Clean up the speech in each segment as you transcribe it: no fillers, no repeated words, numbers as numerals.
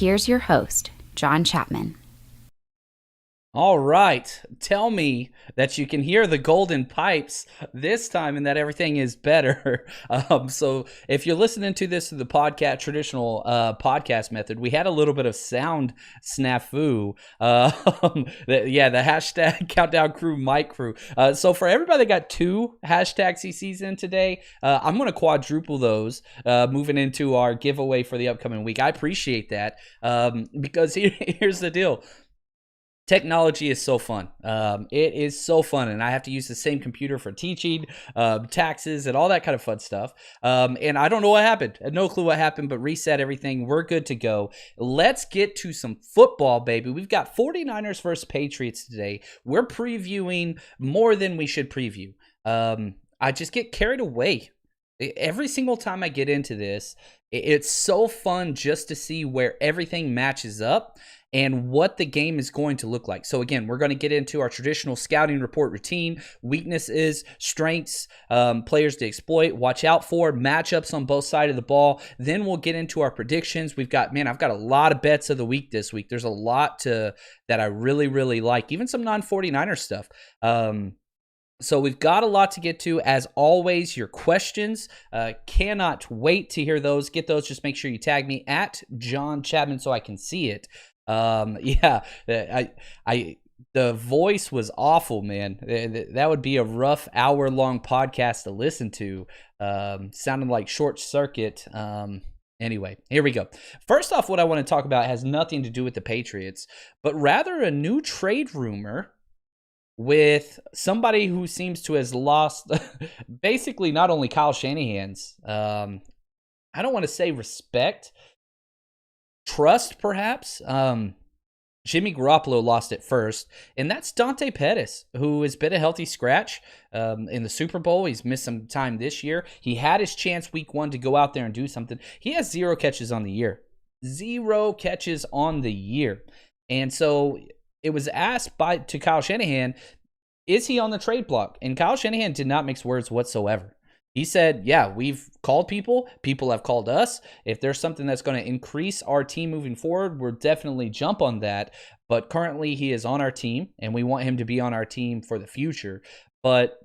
here's your host, John Chapman. All right. Tell me that you can hear the golden pipes this time and that everything is better. So if you're listening to this through the traditional podcast method, we had a little bit of sound snafu. The hashtag countdown crew, mic crew. So for everybody that got two hashtag CCs in today, I'm going to quadruple those moving into our giveaway for the upcoming week. I appreciate that because here's the deal. Technology is so fun. It is so fun, and I have to use the same computer for teaching, taxes, and all that kind of fun stuff. And I don't know what happened. I had no clue what happened, but reset everything. We're good to go. Let's get to some football, baby. We've got 49ers versus Patriots today. We're previewing more than we should preview. I just get carried away. Every single time I get into this, it's so fun just to see where everything matches up and what the game is going to look like. So again, we're going to get into our traditional scouting report routine, weaknesses, strengths, players to exploit, watch out for, matchups on both sides of the ball. Then we'll get into our predictions. I've got a lot of bets of the week this week. There's a lot that I really, really like, even some non-49er stuff. So we've got a lot to get to. As always, your questions, cannot wait to hear those. Get those. Just make sure you tag me at John Chapman so I can see it. The voice was awful, man. That would be a rough hour-long podcast to listen to. Sounding like Short Circuit. Anyway, here we go. First off, what I want to talk about has nothing to do with the Patriots, but rather a new trade rumor with somebody who seems to have lost basically not only Kyle Shanahan's, I don't want to say respect, trust perhaps. Jimmy Garoppolo lost it first, and that's Dante Pettis, who has been a healthy scratch in the Super Bowl. He's missed some time this year. He had his chance week 1 to go out there and do something. He has 0 catches on the year. 0 catches on the year. And so it was asked to Kyle Shanahan, is he on the trade block? And Kyle Shanahan did not mix words whatsoever. He said, yeah, we've called people. People have called us. If there's something that's going to increase our team moving forward, we'll definitely jump on that. But currently he is on our team, and we want him to be on our team for the future. But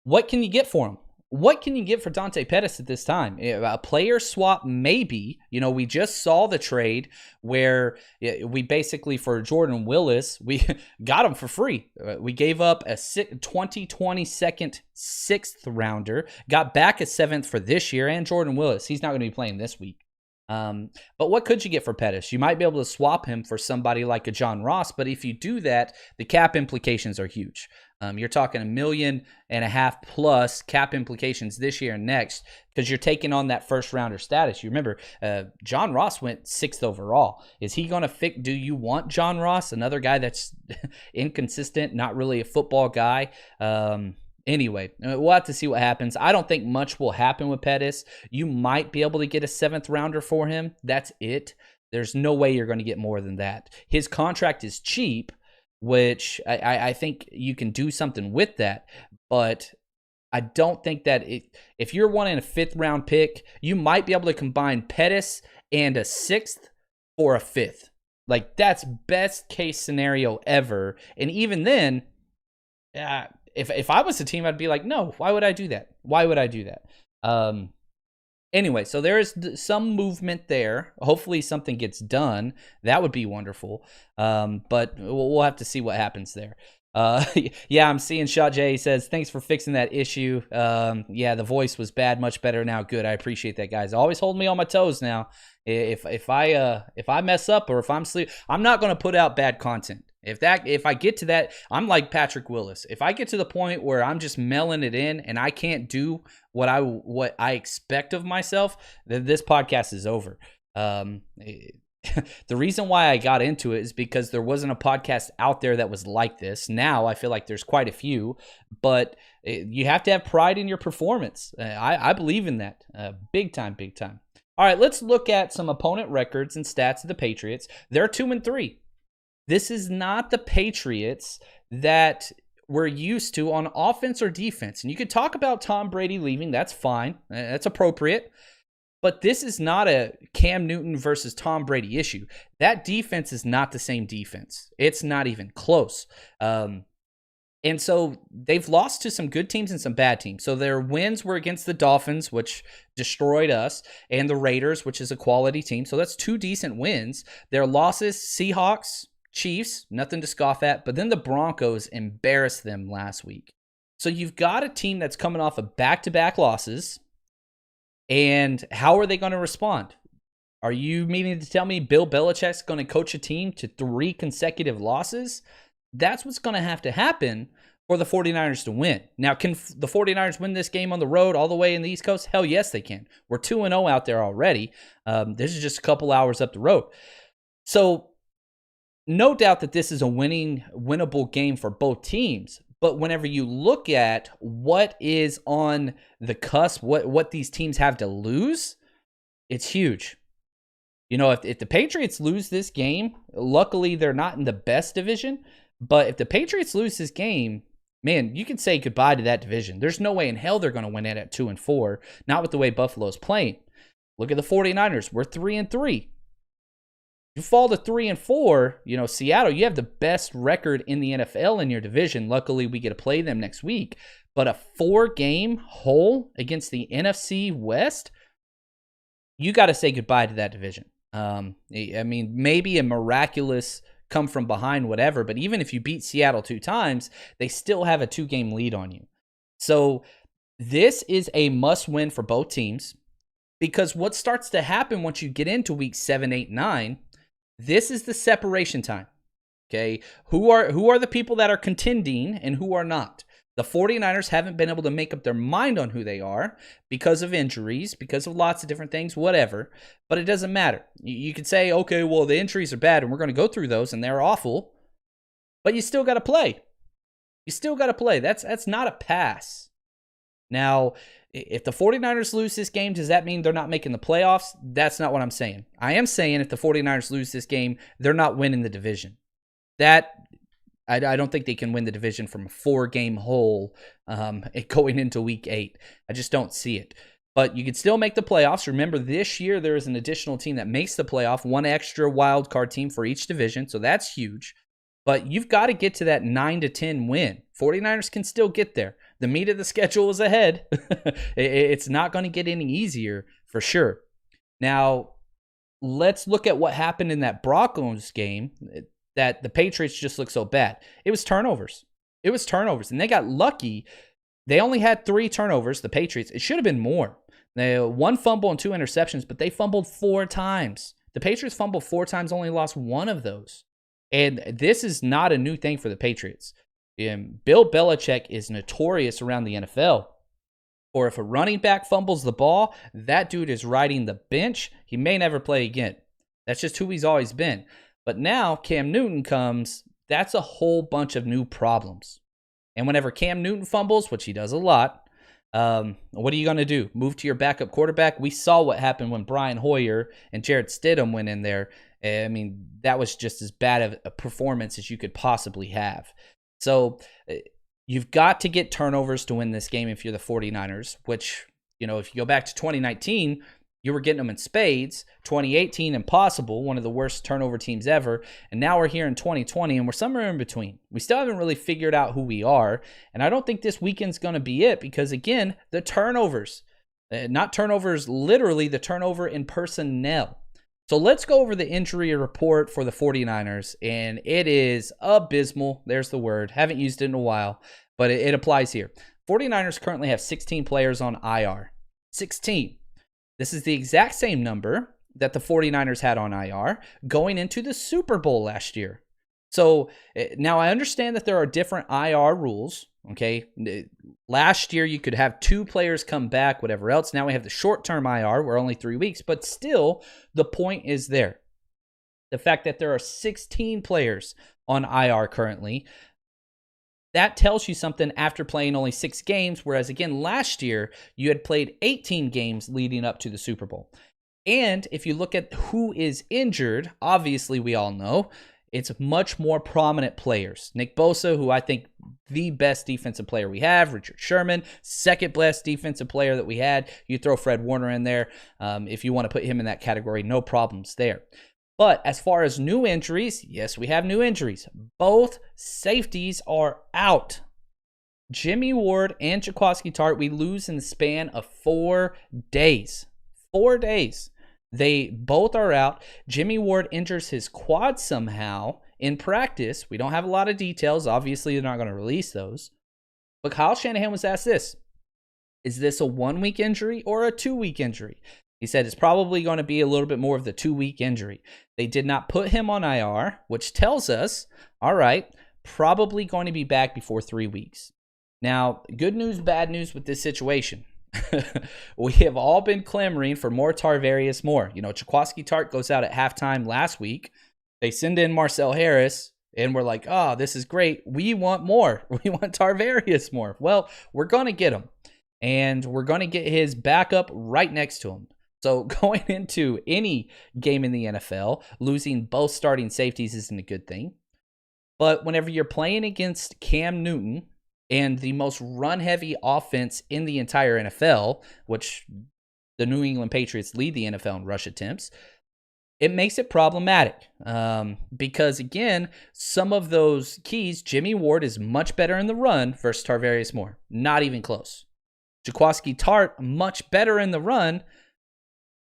what can you get for him? What can you get for Dante Pettis at this time? A player swap, maybe. We just saw the trade where we basically, for Jordan Willis, we got him for free. We gave up a 2022 sixth rounder, got back a 7th for this year, and Jordan Willis. He's not going to be playing this week. But what could you get for Pettis? You might be able to swap him for somebody like a John Ross, but if you do that, the cap implications are huge. You're talking $1.5 million plus cap implications this year and next because you're taking on that first rounder status. You remember, John Ross went 6th overall. Is he going to fix? Do you want John Ross, another guy that's inconsistent, not really a football guy? Anyway, we'll have to see what happens. I don't think much will happen with Pettis. You might be able to get a 7th rounder for him. That's it. There's no way you're going to get more than that. His contract is cheap, which I think you can do something with that. But I don't think that if you're wanting a 5th round pick, you might be able to combine Pettis and a 6th for a 5th. Like, that's best case scenario ever. And even then, If I was the team, I'd be like, no, why would I do that? Why would I do that? Anyway, so there is some movement there. Hopefully something gets done. That would be wonderful. But we'll have to see what happens there. Yeah, I'm seeing Shot J. He says, thanks for fixing that issue. Yeah, the voice was bad, much better now. Good. I appreciate that, guys. Always hold me on my toes now. If I mess up or if I'm sleep, I'm not going to put out bad content. If I get to that, I'm like Patrick Willis. If I get to the point where I'm just mailing it in and I can't do what I expect of myself, then this podcast is over. The reason why I got into it is because there wasn't a podcast out there that was like this. Now I feel like there's quite a few, but you have to have pride in your performance. I believe in that big time, big time. All right, let's look at some opponent records and stats of the Patriots. They're 2-3. This is not the Patriots that we're used to on offense or defense. And you could talk about Tom Brady leaving. That's fine. That's appropriate. But this is not a Cam Newton versus Tom Brady issue. That defense is not the same defense. It's not even close. And so they've lost to some good teams and some bad teams. So their wins were against the Dolphins, which destroyed us, and the Raiders, which is a quality team. So that's 2 decent wins. Their losses, Seahawks, Chiefs, nothing to scoff at. But then the Broncos embarrassed them last week. So you've got a team that's coming off of back-to-back losses. And how are they going to respond? Are you meaning to tell me Bill Belichick's going to coach a team to 3 consecutive losses? That's what's going to have to happen for the 49ers to win. Now, can the 49ers win this game on the road all the way in the East Coast? Hell yes, they can. We're 2-0 out there already. This is just a couple hours up the road. So, no doubt that this is a winnable game for both teams. But whenever you look at what is on the cusp, what these teams have to lose, it's huge. You know, if the Patriots lose this game, luckily they're not in the best division. But if the Patriots lose this game, man, you can say goodbye to that division. There's no way in hell they're going to win it at 2-4, not with the way Buffalo's playing. Look at the 49ers. We're 3-3. You fall to 3-4, you know, Seattle, you have the best record in the NFL in your division. Luckily, we get to play them next week. But a 4-game hole against the NFC West, you got to say goodbye to that division. I mean, maybe a miraculous come from behind, whatever, but even if you beat Seattle 2 times, they still have a 2-game lead on you. So this is a must win for both teams, because what starts to happen once you get into week 7, 8, 9, this is the separation time. Okay, who are the people that are contending and who are not? The 49ers haven't been able to make up their mind on who they are because of injuries, because of lots of different things, whatever. But it doesn't matter. You could say, okay, well, the injuries are bad and we're going to go through those and they're awful. But you still got to play. You still got to play. That's not a pass. Now, if the 49ers lose this game, does that mean they're not making the playoffs? That's not what I'm saying. I am saying if the 49ers lose this game, they're not winning the division. I don't think they can win the division from a 4-game hole going into week 8. I just don't see it. But you could still make the playoffs. Remember, this year there is an additional team that makes the playoff, 1 extra wild card team for each division, so that's huge. But you've got to get to that 9-10 win. 49ers can still get there. The meat of the schedule is ahead. It's not going to get any easier for sure. Now, let's look at what happened in that Broncos game that the Patriots just look so bad. It was turnovers. And they got lucky. They only had 3 turnovers, the Patriots. It should have been more. They had 1 fumble and 2 interceptions, but they fumbled 4 times. The Patriots fumbled 4 times, only lost 1 of those. And this is not a new thing for the Patriots. Bill Belichick is notorious around the NFL. Or if a running back fumbles the ball, that dude is riding the bench. He may never play again. That's just who he's always been. But now Cam Newton comes, that's a whole bunch of new problems. And whenever Cam Newton fumbles, which he does a lot, what are you going to do? Move to your backup quarterback? We saw what happened when Brian Hoyer and Jarrett Stidham went in there. I mean, that was just as bad of a performance as you could possibly have. So you've got to get turnovers to win this game if you're the 49ers, which, you know, if you go back to 2019, you were getting them in spades. 2018, impossible, one of the worst turnover teams ever. And now we're here in 2020, and we're somewhere in between. We still haven't really figured out who we are. And I don't think this weekend's going to be it because, again, the turnovers. Not turnovers literally, the turnover in personnel. So let's go over the injury report for the 49ers. And it is abysmal. There's the word. Haven't used it in a while, but it applies here. 49ers currently have 16 players on IR. 16. This is the exact same number that the 49ers had on IR going into the Super Bowl last year. So now I understand that there are different IR rules, okay? Last year you could have 2 players come back, whatever else. Now we have the short-term IR. We're only 3 weeks, but still the point is there. The fact that there are 16 players on IR currently, that tells you something after playing only 6 games, whereas, again, last year, you had played 18 games leading up to the Super Bowl. And if you look at who is injured, obviously we all know, it's much more prominent players. Nick Bosa, who I think the best defensive player we have. Richard Sherman, second best defensive player that we had. You throw Fred Warner in there. If you want to put him in that category, no problems there. But as far as new injuries, yes, we have new injuries. Both safeties are out. Jimmy Ward and Jaquiski Tartt, we lose in the span of 4 days. 4 days. They both are out. Jimmy Ward injures his quad somehow in practice. We don't have a lot of details. Obviously, they're not going to release those. But Kyle Shanahan was asked this: is this a 1-week injury or a 2-week injury? He said it's probably going to be a little bit more of the 2-week injury. They did not put him on IR, which tells us, all right, probably going to be back before 3 weeks. Now, good news, bad news with this situation. We have all been clamoring for more Tarvarius Moore. Jaquiski Tartt goes out at halftime last week. They send in Marcel Harris, and we're like, oh, this is great. We want more. We want Tarvarius Moore. Well, we're going to get him, and we're going to get his backup right next to him. So going into any game in the NFL, losing both starting safeties isn't a good thing. But whenever you're playing against Cam Newton and the most run-heavy offense in the entire NFL, which the New England Patriots lead the NFL in rush attempts, it makes it problematic. Because, again, some of those keys, Jimmy Ward is much better in the run versus Tarvarius Moore. Not even close. Jaquiski Tartt, much better in the run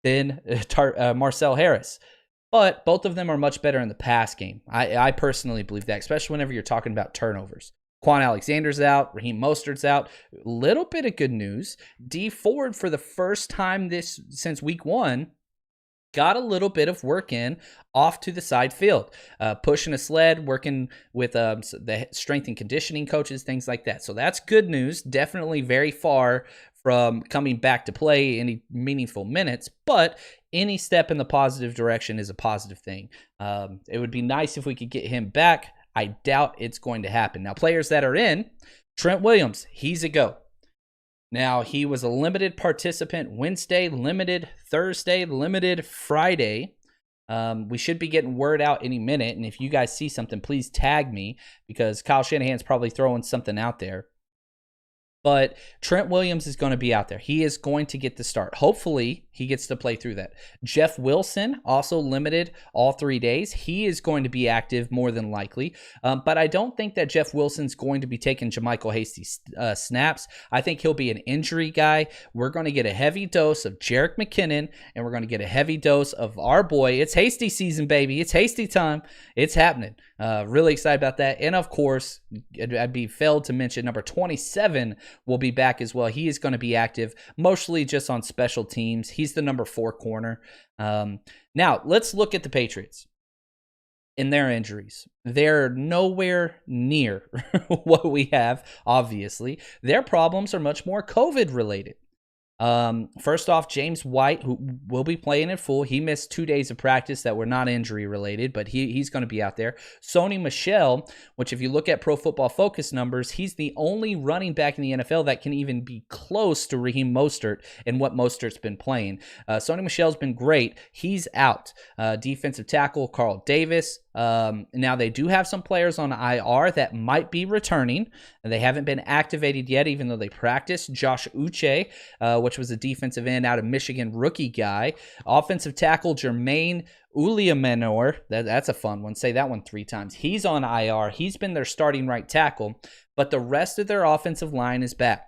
than Marcel Harris. But both of them are much better in the pass game. I personally believe that, especially whenever you're talking about turnovers. Quan Alexander's out. Raheem Mostert's out. Little bit of good news. Dee Ford, for the first time since week 1, got a little bit of work in off to the side field. Pushing a sled, working with the strength and conditioning coaches, things like that. So that's good news. Definitely very far from coming back to play any meaningful minutes, but any step in the positive direction is a positive thing. It would be nice if we could get him back. I doubt it's going to happen. Now, players that are in, Trent Williams, he's a go. Now, he was a limited participant Wednesday, limited Thursday, limited Friday. We should be getting word out any minute, and if you guys see something, please tag me, because Kyle Shanahan's probably throwing something out there. But Trent Williams is going to be out there. He is going to get the start. Hopefully, he gets to play through that. Jeff Wilson, also limited all 3 days. He is going to be active more than likely. But I don't think that Jeff Wilson's going to be taking JaMycal Hasty's snaps. I think he'll be an injury guy. We're going to get a heavy dose of Jerick McKinnon, and we're going to get a heavy dose of our boy. It's Hasty season, baby. It's Hasty time. It's happening. Really excited about that. And, of course, I'd be failed to mention number 27 will be back as well. He is going to be active, mostly just on special teams. He's the number 4 corner. Now, let's look at the Patriots and their injuries. They're nowhere near what we have, obviously. Their problems are much more COVID-related. First off, James White, who will be playing in full. He missed 2 days of practice that were not injury related, but he's going to be out there. Sony Michel, which if you look at Pro Football Focus numbers, he's the only running back in the NFL that can even be close to Raheem Mostert and what Mostert's been playing. Sony Michel's been great. He's out. Defensive tackle Carl Davis. Now they do have some players on IR that might be returning, and they haven't been activated yet, even though they practiced. Josh Uche, which was a defensive end out of Michigan, rookie guy. Offensive tackle Jermaine Uliamenor, that's a fun one. Say that one 3 times. He's on IR. He's been their starting right tackle, but the rest of their offensive line is back.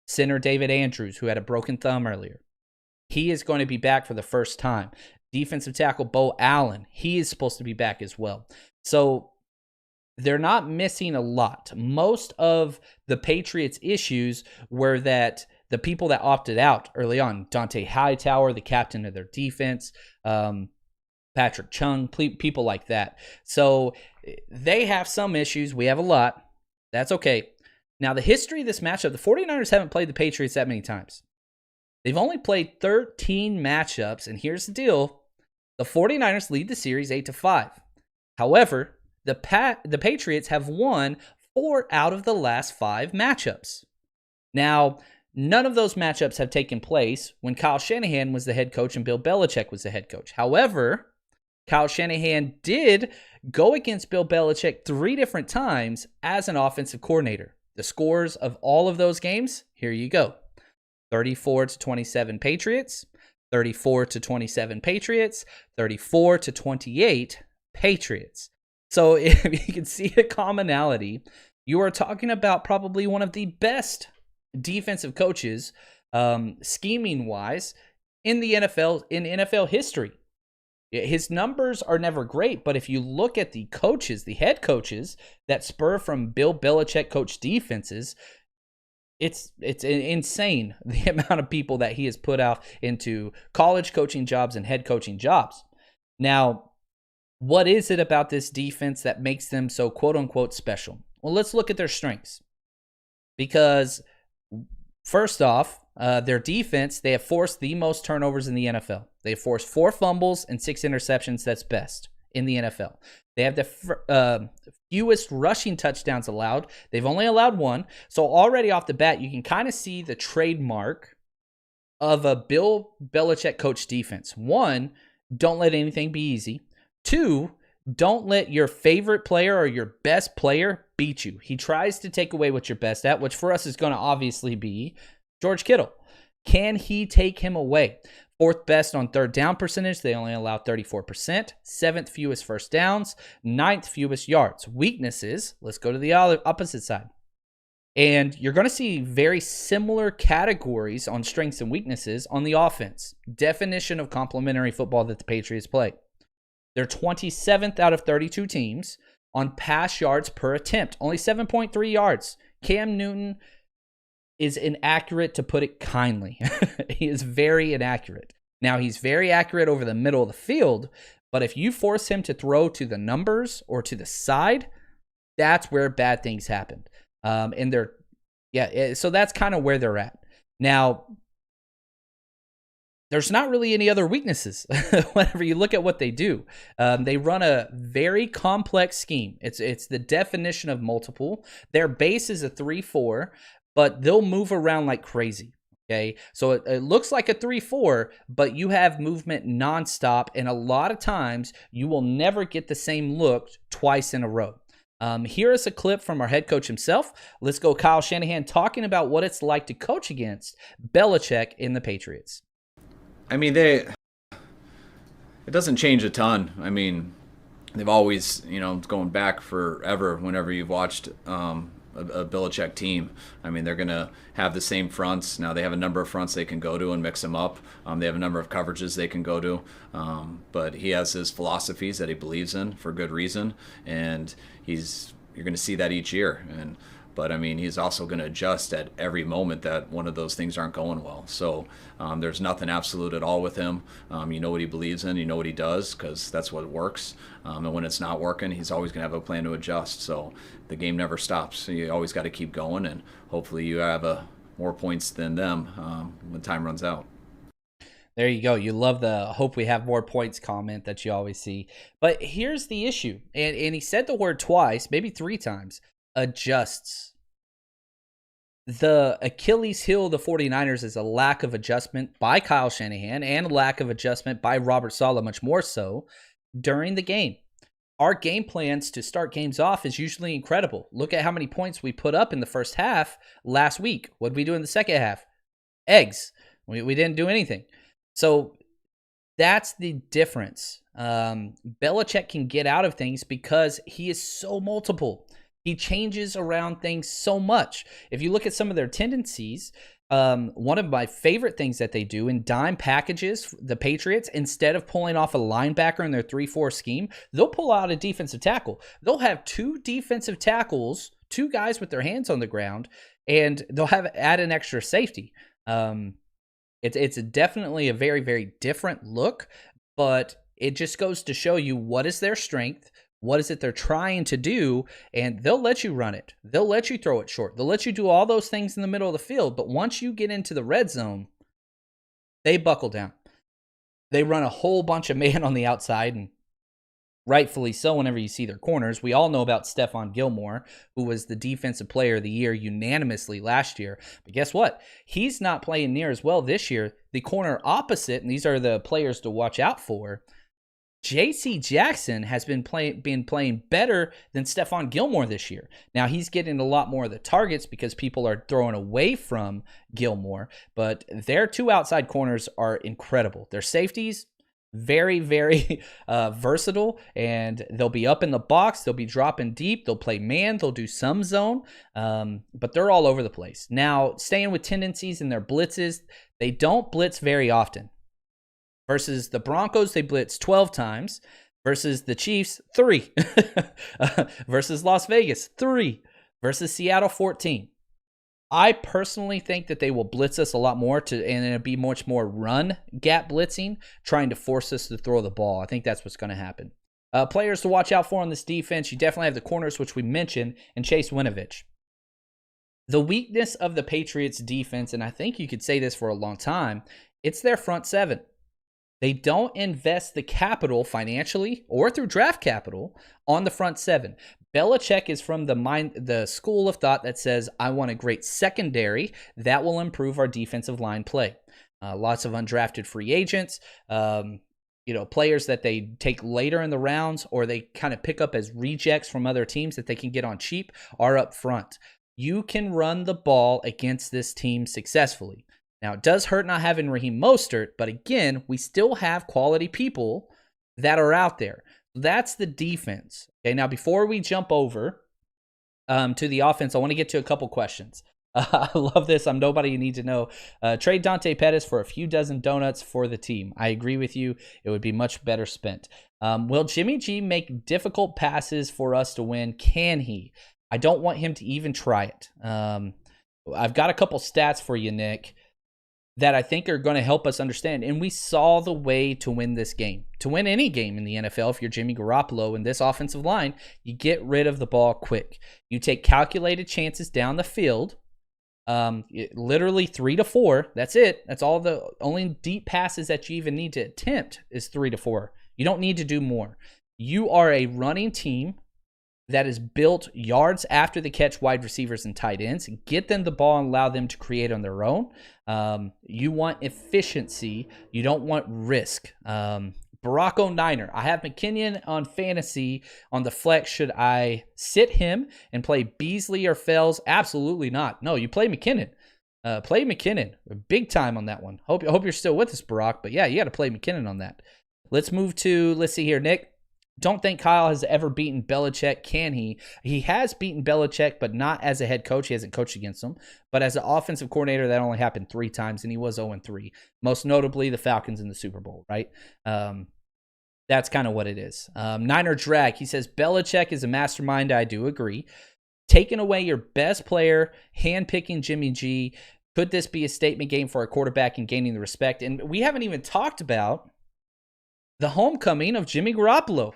Center David Andrews, who had a broken thumb earlier, he is going to be back for the first time. Defensive tackle Bo Allen, he is supposed to be back as well. So they're not missing a lot. Most of the Patriots' issues were that the people that opted out early on, Dante Hightower, the captain of their defense, Patrick Chung, people like that. So they have some issues. We have a lot. That's okay. Now, the history of this matchup, the 49ers haven't played the Patriots that many times. They've only played 13 matchups, and here's the deal. The 49ers lead the series 8-5. However, the Patriots have won 4 out of the last 5 matchups. Now, none of those matchups have taken place when Kyle Shanahan was the head coach and Bill Belichick was the head coach. However, Kyle Shanahan did go against Bill Belichick 3 different times as an offensive coordinator. The scores of all of those games, here you go. 34-27 Patriots, 34-27 Patriots, 34-28 Patriots. So if you can see a commonality, you are talking about probably one of the best defensive coaches, scheming-wise, in the NFL, in NFL history. His numbers are never great, but if you look at the coaches, the head coaches that spur from Bill Belichick coach defenses, it's insane the amount of people that he has put out into college coaching jobs and head coaching jobs. Now, what is it about this defense that makes them so quote-unquote special? Well, let's look at their strengths. Because first off, their defense, they have forced the most turnovers in the NFL. They have forced 4 fumbles and 6 interceptions. That's best in the NFL. They have the fewest rushing touchdowns allowed. They've only allowed 1. So already off the bat, you can kind of see the trademark of a Bill Belichick coach defense. 1, don't let anything be easy. 2, don't let your favorite player or your best player beat you. He tries to take away what you're best at, which for us is going to obviously be George Kittle. Can he take him away? 4th best on third down percentage. They only allow 34%. 7th fewest first downs. 9th fewest yards. Weaknesses. Let's go to the opposite side. And you're going to see very similar categories on strengths and weaknesses on the offense. Definition of complementary football that the Patriots play. They're 27th out of 32 teams on pass yards per attempt. Only 7.3 yards. Cam Newton is inaccurate, to put it kindly. He is very inaccurate. Now, he's very accurate over the middle of the field, but if you force him to throw to the numbers or to the side, that's where bad things happen. So that's kind of where they're at. Now, there's not really any other weaknesses whenever you look at what they do. They run a very complex scheme. It's the definition of multiple. Their base is a 3-4, but they'll move around like crazy. Okay, so it looks like a 3-4, but you have movement nonstop, and a lot of times you will never get the same look twice in a row. Here is a clip from our head coach himself. Let's go Kyle Shanahan talking about what it's like to coach against Belichick in the Patriots. I mean, it doesn't change a ton. I mean, they've always, going back forever, whenever you've watched a Belichick team. I mean, they're going to have the same fronts. Now, they have a number of fronts they can go to and mix them up. They have a number of coverages they can go to. But he has his philosophies that he believes in for good reason. And you're going to see that each year. But, I mean, he's also going to adjust at every moment that one of those things aren't going well. So there's nothing absolute at all with him. You know what he believes in. You know what he does, because that's what works. And when it's not working, he's always going to have a plan to adjust. So the game never stops. So you always got to keep going, and hopefully you have more points than them when time runs out. There you go. You love the hope we have more points comment that you always see. But here's the issue. And he said the word twice, maybe 3 times. Adjusts. The Achilles heel of the 49ers is a lack of adjustment by Kyle Shanahan and a lack of adjustment by Robert Saleh, much more so, during the game. Our game plans to start games off is usually incredible. Look at how many points we put up in the first half last week. What did we do in the second half? Eggs. We didn't do anything. So that's the difference. Belichick can get out of things because he is so multiple. He changes around things so much. If you look at some of their tendencies, one of my favorite things that they do in dime packages, the Patriots, instead of pulling off a linebacker in their 3-4 scheme, they'll pull out a defensive tackle. They'll have 2 defensive tackles, 2 guys with their hands on the ground, and they'll add an extra safety. It's definitely a very, very different look, but it just goes to show you what is their strength. What is it they're trying to do? And they'll let you run it. They'll let you throw it short. They'll let you do all those things in the middle of the field. But once you get into the red zone, they buckle down. They run a whole bunch of man on the outside, and rightfully so whenever you see their corners. We all know about Stephon Gilmore, who was the defensive player of the year unanimously last year. But guess what? He's not playing near as well this year. The corner opposite, and these are the players to watch out for, J.C. Jackson has been playing better than Stephon Gilmore this year. Now, he's getting a lot more of the targets because people are throwing away from Gilmore, but their two outside corners are incredible. Their safeties, very, very versatile, and they'll be up in the box. They'll be dropping deep. They'll play man. They'll do some zone, but they're all over the place. Now, staying with tendencies in their blitzes, they don't blitz very often. Versus the Broncos, they blitz 12 times. Versus the Chiefs, 3. Versus Las Vegas, 3. Versus Seattle, 14. I personally think that they will blitz us a lot more, and it'll be much more run gap blitzing, trying to force us to throw the ball. I think that's what's going to happen. Players to watch out for on this defense, you definitely have the corners, which we mentioned, and Chase Winovich. The weakness of the Patriots defense, and I think you could say this for a long time, it's their front seven. They don't invest the capital financially or through draft capital on the front seven. Belichick is from the school of thought that says, I want a great secondary that will improve our defensive line play. Lots of undrafted free agents, players that they take later in the rounds or they kind of pick up as rejects from other teams that they can get on cheap are up front. You can run the ball against this team successfully. Now, it does hurt not having Raheem Mostert, but again, we still have quality people that are out there. That's the defense. Okay, now before we jump over to the offense, I want to get to a couple questions. I love this. I'm nobody you need to know. Trade Dante Pettis for a few dozen donuts for the team. I agree with you. It would be much better spent. Will Jimmy G make difficult passes for us to win? Can he? I don't want him to even try it. I've got a couple stats for you, Nick, that I think are going to help us understand. And we saw the way to win this game. To win any game in the NFL, if you're Jimmy Garoppolo in this offensive line, you get rid of the ball quick. You take calculated chances down the field, literally 3 to 4. That's it. That's all. The only deep passes that you even need to attempt is 3 to 4. You don't need to do more. You are a running team that is built yards after the catch wide receivers and tight ends. Get them the ball and allow them to create on their own. You want efficiency. You don't want risk. Barack O'Niner. I have McKinnon on fantasy on the flex. Should I sit him and play Beasley or Fells? Absolutely not. No, you play McKinnon. Play McKinnon. Big time on that one. Hope you're still with us, Barack. But yeah, you got to play McKinnon on that. Let's see here, Nick. Don't think Kyle has ever beaten Belichick. Can he? He has beaten Belichick, but not as a head coach. He hasn't coached against him. But as an offensive coordinator, that only happened 3 times, and he was 0-3. Most notably, the Falcons in the Super Bowl, right? That's kind of what it is. Niner Drag, he says, Belichick is a mastermind. I do agree. Taking away your best player, handpicking Jimmy G. Could this be a statement game for a quarterback and gaining the respect? And we haven't even talked about the homecoming of Jimmy Garoppolo.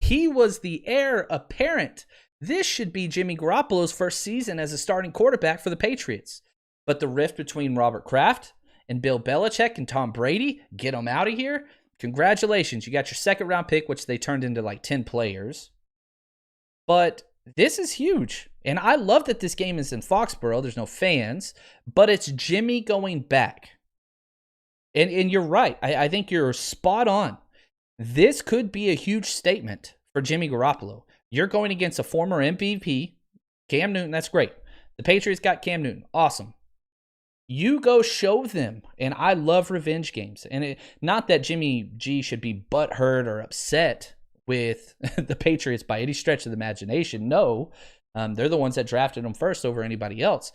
He was the heir apparent. This should be Jimmy Garoppolo's first season as a starting quarterback for the Patriots. But the rift between Robert Kraft and Bill Belichick and Tom Brady, get him out of here. Congratulations. You got your second round pick, which they turned into like 10 players. But this is huge. And I love that this game is in Foxborough. There's no fans, but it's Jimmy going back. And you're right. I think you're spot on. This could be a huge statement for Jimmy Garoppolo. You're going against a former MVP, Cam Newton. That's great. The Patriots got Cam Newton. Awesome. You go show them. And I love revenge games. And not that Jimmy G should be butthurt or upset with the Patriots by any stretch of the imagination. No, they're the ones that drafted him first over anybody else.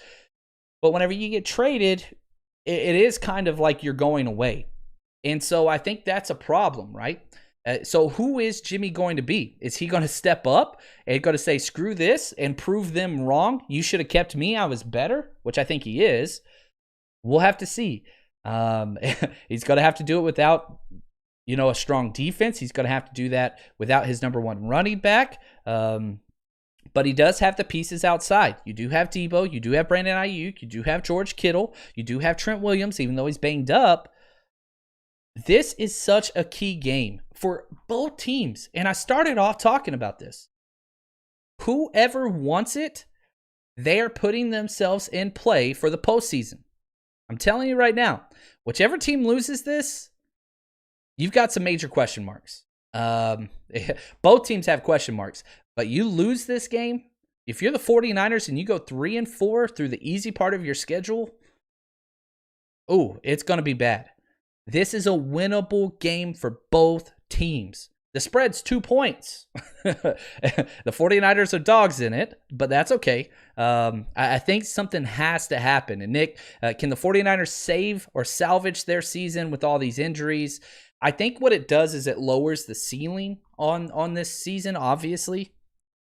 But whenever you get traded, it is kind of like you're going away. And so I think that's a problem, right? So who is Jimmy going to be? Is he going to step up and going to say, screw this and prove them wrong? You should have kept me. I was better, which I think he is. We'll have to see. He's going to have to do it without, a strong defense. He's going to have to do that without his number one running back. But he does have the pieces outside. You do have Debo. You do have Brandon Ayuk. You do have George Kittle. You do have Trent Williams, even though he's banged up. This is such a key game for both teams. And I started off talking about this. Whoever wants it, they are putting themselves in play for the postseason. I'm telling you right now, whichever team loses this, you've got some major question marks. Um, both teams have question marks, but you lose this game, if you're the 49ers and you go 3-4 through the easy part of your schedule, it's going to be bad. This is a winnable game for both teams. The spread's 2 points. The 49ers are dogs in it, but that's okay. I think something has to happen. And Nick, can the 49ers save or salvage their season with all these injuries? I think what it does is it lowers the ceiling on this season, obviously.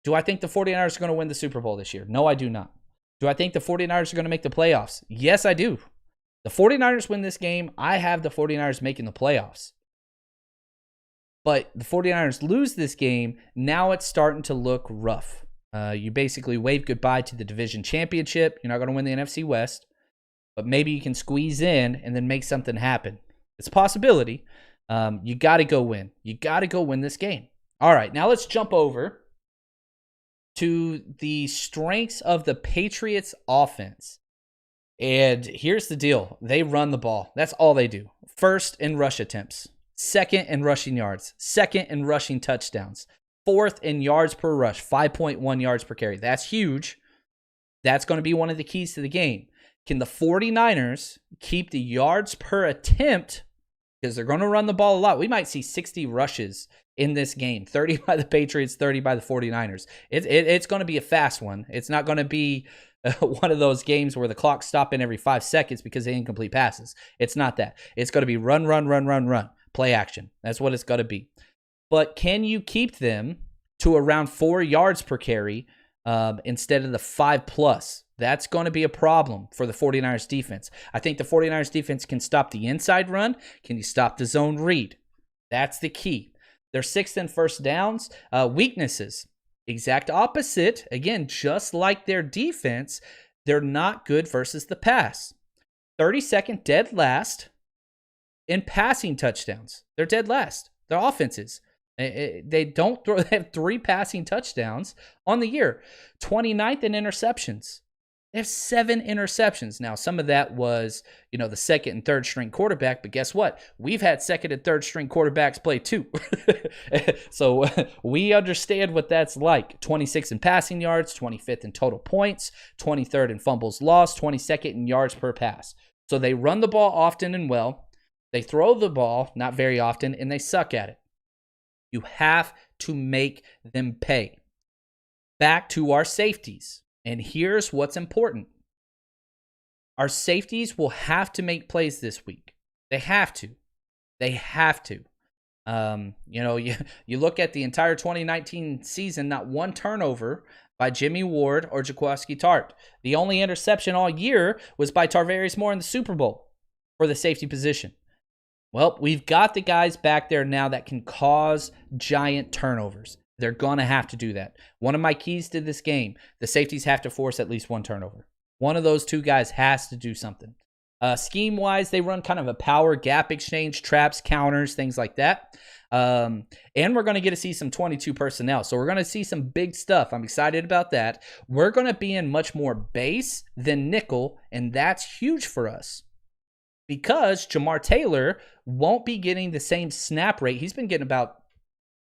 Do I think the 49ers are going to win the Super Bowl this year? No, I do not. Do I think the 49ers are going to make the playoffs? Yes, I do. The 49ers win this game. I have the 49ers making the playoffs. But the 49ers lose this game. Now it's starting to look rough. You basically wave goodbye to the division championship. You're not going to win the NFC West. But maybe you can squeeze in and then make something happen. It's a possibility. You got to go win. You got to go win this game. All right, now let's jump over to the strengths of the Patriots offense. And here's the deal. They run the ball. That's all they do. First in rush attempts. Second in rushing yards. Second in rushing touchdowns. Fourth in yards per rush. 5.1 yards per carry. That's huge. That's going to be one of the keys to the game. Can the 49ers keep the yards per attempt? Because they're going to run the ball a lot. We might see 60 rushes in this game. 30 by the Patriots, 30 by the 49ers. It's going to be a fast one. It's not going to be one of those games where the clock's stopping every 5 seconds because of incomplete passes. It's not that. It's going to be run, play action. That's what it's going to be. But can you keep them to around 4 yards per carry instead of the 5+? That's going to be a problem for the 49ers defense. I think the 49ers defense can stop the inside run. Can you stop the zone read? That's the key. They're 6th in first downs. Weaknesses. Exact opposite. Again, just like their defense, they're not good versus the pass. 32nd dead last in passing touchdowns. They're dead last. Their offenses. They don't throw. They have 3 passing touchdowns on the year. 29th in interceptions. They have 7 interceptions. Now, some of that was, the second and third string quarterback, but guess what? We've had second and third string quarterbacks play too. So we understand what that's like. 26th in passing yards, 25th in total points, 23rd in fumbles lost, 22nd in yards per pass. So they run the ball often and well. They throw the ball not very often, and they suck at it. You have to make them pay. Back to our safeties. And here's what's important. Our safeties will have to make plays this week. They have to. They have to. You look at the entire 2019 season, not one turnover by Jimmy Ward or Jaquiski Tartt. The only interception all year was by Tarvarius Moore in the Super Bowl for the safety position. Well, we've got the guys back there now that can cause giant turnovers. They're going to have to do that. One of my keys to this game, the safeties have to force at least 1 turnover. One of those 2 guys has to do something. Scheme-wise, they run kind of a power gap exchange, traps, counters, things like that. And we're going to get to see some 22 personnel. So we're going to see some big stuff. I'm excited about that. We're going to be in much more base than nickel, and that's huge for us. Because Jamar Taylor won't be getting the same snap rate. He's been getting about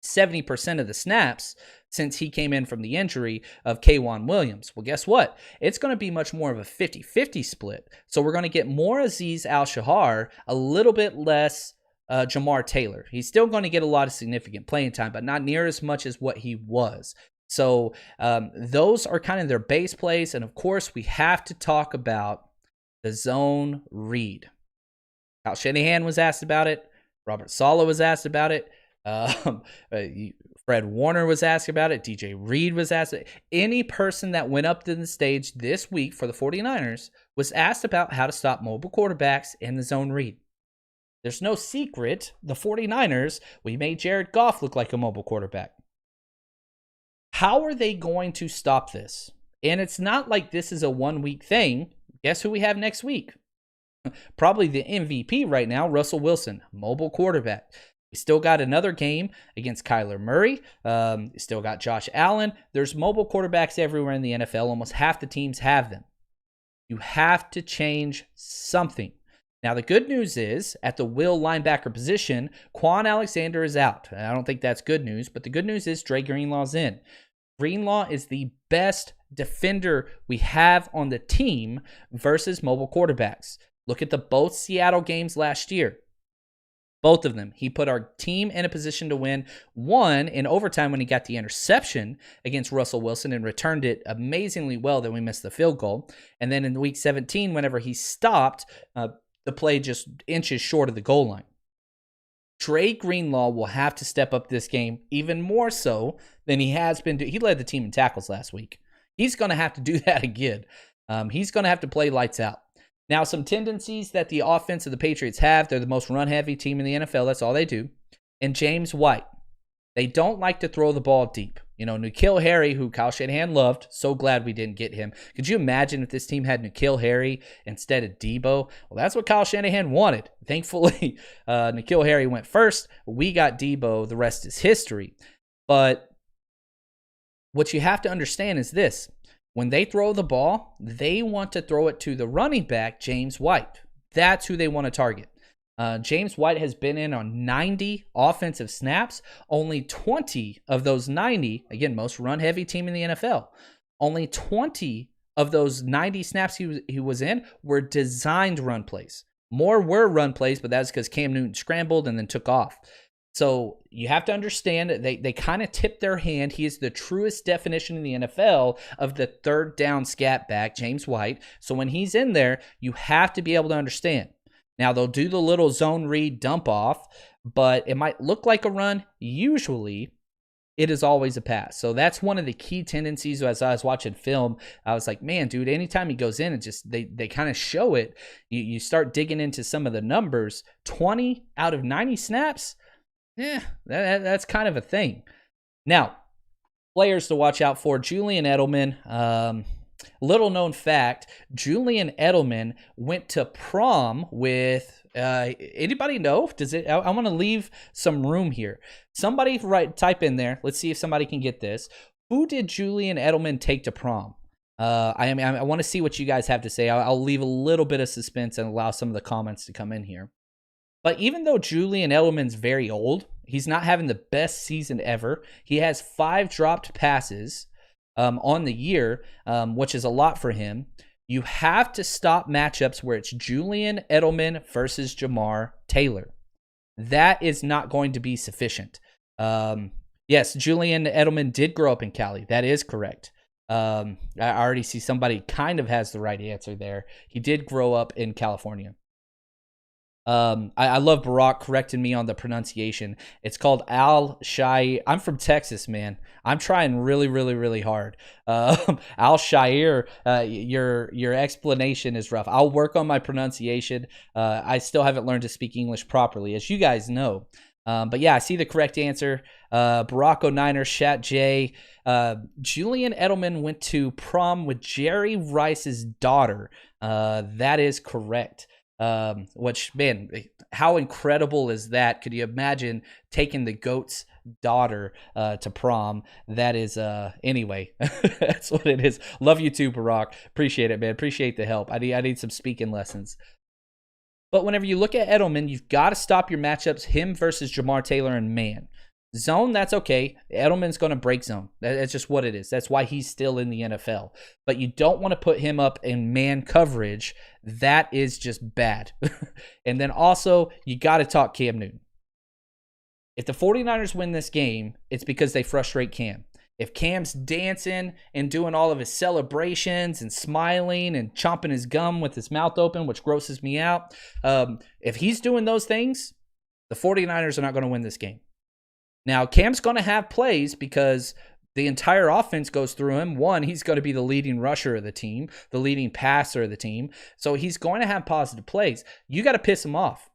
70% of the snaps since he came in from the injury of K'Wan Williams. Well, guess what? It's going to be much more of a 50-50 split. So we're going to get more Azeez Al-Shahar, a little bit less Jamar Taylor. He's still going to get a lot of significant playing time, but not near as much as what he was. So those are kind of their base plays. And of course, we have to talk about the zone read. Kyle Shanahan was asked about it. Robert Saleh was asked about it. Fred Warner was asked about it. DJ Reed was asked. Any person that went up to the stage this week for the 49ers was asked about how to stop mobile quarterbacks in the zone read. There's no secret. The 49ers, we made Jared Goff look like a mobile quarterback. How are they going to stop this? And it's not like this is a 1-week thing. Guess who we have next week? Probably the MVP right now, Russell Wilson, mobile quarterback. We still got another game against Kyler Murray. Still got Josh Allen. There's mobile quarterbacks everywhere in the NFL. Almost half the teams have them. You have to change something. Now, the good news is, at the will linebacker position, Quan Alexander is out. I don't think that's good news, but the good news is Dre Greenlaw's in. Greenlaw is the best defender we have on the team versus mobile quarterbacks. Look at the both Seattle games last year. Both of them. He put our team in a position to win. One in overtime when he got the interception against Russell Wilson and returned it amazingly well. Then we missed the field goal. And then in week 17, whenever he stopped, the play just inches short of the goal line. Dre Greenlaw will have to step up this game even more so than he has been. He led the team in tackles last week. He's going to have to do that again. He's going to have to play lights out. Now, some tendencies that the offense of the Patriots have, they're the most run-heavy team in the NFL. That's all they do. And James White, they don't like to throw the ball deep. You know, N'Keal Harry, who Kyle Shanahan loved, so glad we didn't get him. Could you imagine if this team had N'Keal Harry instead of Debo? Well, that's what Kyle Shanahan wanted. Thankfully, N'Keal Harry went first. We got Debo. The rest is history. But what you have to understand is this. When they throw the ball, they want to throw it to the running back, James White. That's who they want to target. James White has been in on 90 offensive snaps. Only 20 of those 90, again, most run-heavy team in the NFL, only 20 of those 90 snaps he was in were designed run plays. More were run plays, but that's because Cam Newton scrambled and then took off. So you have to understand that they kind of tip their hand. He is the truest definition in the NFL of the third down scat back, James White. So when he's in there, you have to be able to understand. Now, they'll do the little zone read dump off, but it might look like a run. Usually, it is always a pass. So that's one of the key tendencies. As I was watching film, I was like, man, dude, anytime he goes in, it just they kind of show it. You start digging into some of the numbers. 20 out of 90 snaps, that's kind of a thing. Now, players to watch out for: Julian Edelman. Little known fact, Julian Edelman went to prom with, anybody know? I want to leave some room here. Somebody type in there. Let's see if somebody can get this. Who did Julian Edelman take to prom? I want to see what you guys have to say. I'll leave a little bit of suspense and allow some of the comments to come in here. But even though Julian Edelman's very old, he's not having the best season ever. He has 5 dropped passes on the year, which is a lot for him. You have to stop matchups where it's Julian Edelman versus Jamar Taylor. That is not going to be sufficient. Yes, Julian Edelman did grow up in Cali. That is correct. I already see somebody kind of has the right answer there. He did grow up in California. I love Barack correcting me on the pronunciation. It's called Al-Shair. I'm from Texas, man. I'm trying really, really, really hard. Al-Shair, your explanation is rough. I'll work on my pronunciation. I still haven't learned to speak English properly, as you guys know. But yeah, I see the correct answer. Barack O'Niner, Shat J. Julian Edelman went to prom with Jerry Rice's daughter. That is correct. Which, man, how incredible is that? Could you imagine taking the GOAT's daughter to prom? That is, anyway, that's what it is. Love you too, Barack. Appreciate it, man. Appreciate the help. I need some speaking lessons. But whenever you look at Edelman, you've got to stop your matchups, him versus Jamar Taylor and man. Zone, that's okay. Edelman's going to break zone. That's just what it is. That's why he's still in the NFL. But you don't want to put him up in man coverage. That is just bad. And then also, you got to talk Cam Newton. If the 49ers win this game, it's because they frustrate Cam. If Cam's dancing and doing all of his celebrations and smiling and chomping his gum with his mouth open, which grosses me out, if he's doing those things, the 49ers are not going to win this game. Now, Cam's going to have plays because the entire offense goes through him. One, he's going to be the leading rusher of the team, the leading passer of the team. So he's going to have positive plays. You got to piss him off.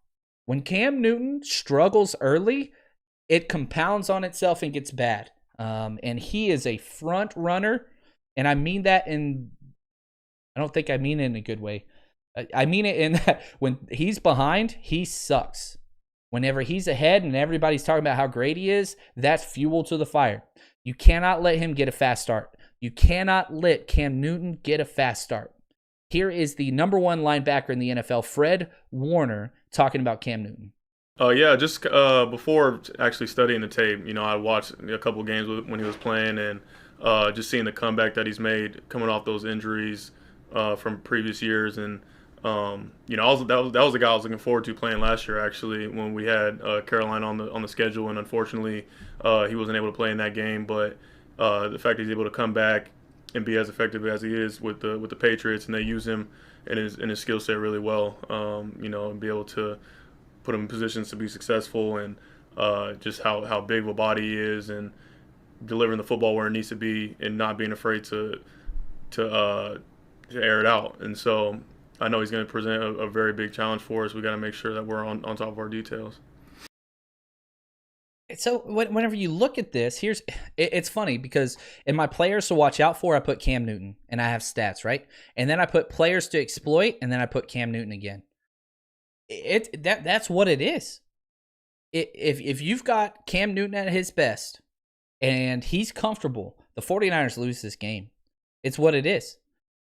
When Cam Newton struggles early, it compounds on itself and gets bad. And he is a front runner. And I mean that I don't think I mean it in a good way. I mean it in that when he's behind, he sucks. Whenever he's ahead and everybody's talking about how great he is, that's fuel to the fire. You cannot let him get a fast start. You cannot let Cam Newton get a fast start. Here is the number one linebacker in the NFL, Fred Warner, talking about Cam Newton. Yeah, just before actually studying the tape, I watched a couple of games when he was playing, and just seeing the comeback that he's made coming off those injuries from previous years, and that was the guy I was looking forward to playing last year. Actually, when we had Carolina on the schedule, and unfortunately he wasn't able to play in that game. But the fact that he's able to come back and be as effective as he is with the Patriots, and they use him in his skill set really well, and be able to put him in positions to be successful, and just how big of a body he is, and delivering the football where it needs to be, and not being afraid to air it out. And so I know he's going to present a very big challenge for us. We got to make sure that we're on top of our details. So whenever you look at this, it's funny because in my players to watch out for, I put Cam Newton, and I have stats, right? And then I put players to exploit, and then I put Cam Newton again. That's what it is. If you've got Cam Newton at his best and he's comfortable, the 49ers lose this game. It's what it is.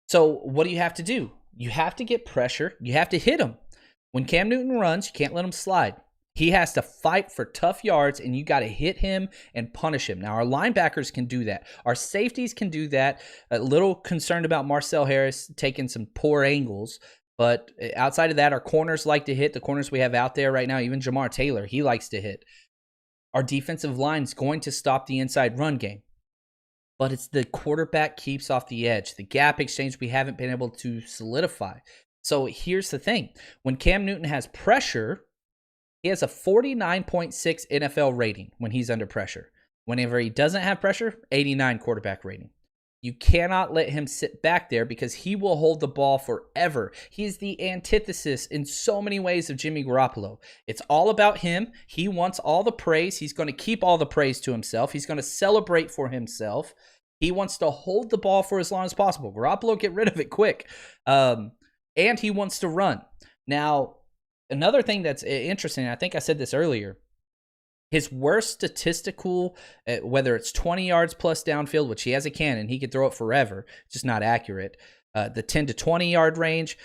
So what do you have to do? You have to get pressure. You have to hit him. When Cam Newton runs, you can't let him slide. He has to fight for tough yards, and you got to hit him and punish him. Now, our linebackers can do that. Our safeties can do that. A little concerned about Marcel Harris taking some poor angles. But outside of that, our corners like to hit. The corners we have out there right now, even Jamar Taylor, he likes to hit. Our defensive line is going to stop the inside run game. But it's the quarterback keeps off the edge. The gap exchange we haven't been able to solidify. So here's the thing. When Cam Newton has pressure, he has a 49.6 NFL rating when he's under pressure. Whenever he doesn't have pressure, 89 quarterback rating. You cannot let him sit back there because he will hold the ball forever. He is the antithesis in so many ways of Jimmy Garoppolo. It's all about him. He wants all the praise. He's going to keep all the praise to himself. He's going to celebrate for himself. He wants to hold the ball for as long as possible. Garoppolo, get rid of it quick. And he wants to run. Now, another thing that's interesting, I think I said this earlier, his worst statistical, whether it's 20 yards plus downfield, which he has a cannon, he could throw it forever, just not accurate. The 10 to 20 yard range,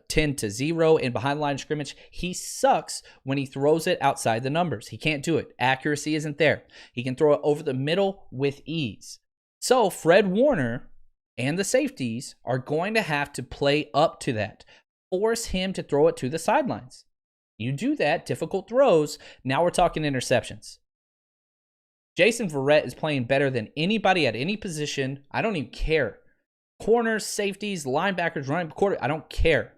10 to 0 in behind line of scrimmage. He sucks when he throws it outside the numbers. He can't do it. Accuracy isn't there. He can throw it over the middle with ease. So Fred Warner and the safeties are going to have to play up to that. Force him to throw it to the sidelines. You do that, difficult throws, now we're talking interceptions. Jason Verrett is playing better than anybody at any position. I don't even care. Corners, safeties, linebackers, running quarter, I don't care.